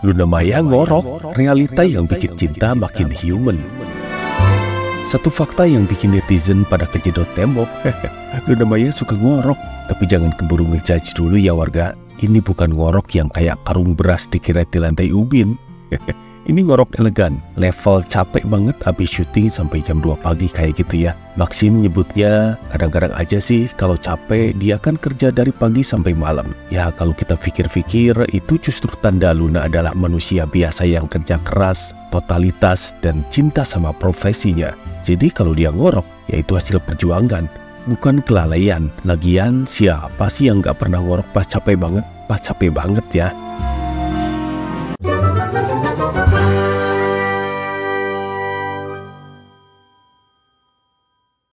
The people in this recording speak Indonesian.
Luna Maya ngorok, realita yang bikin cinta makin human. Satu fakta yang bikin netizen pada kejedot tembok, Luna Maya suka ngorok. Tapi jangan keburu ngejudge dulu ya warga. Ini bukan ngorok yang kayak karung beras dikira di lantai ubin. Ini ngorok elegan, level capek banget abis syuting sampai jam 2 pagi kayak gitu ya. Maxim nyebutnya kadang-kadang aja sih kalau capek dia kan kerja dari pagi sampai malam. Ya kalau kita pikir-pikir itu justru tanda Luna adalah manusia biasa yang kerja keras, totalitas, dan cinta sama profesinya. Jadi kalau dia ngorok, ya itu hasil perjuangan, bukan kelalaian. Lagian siapa sih yang gak pernah ngorok pas capek banget? Pas capek banget ya.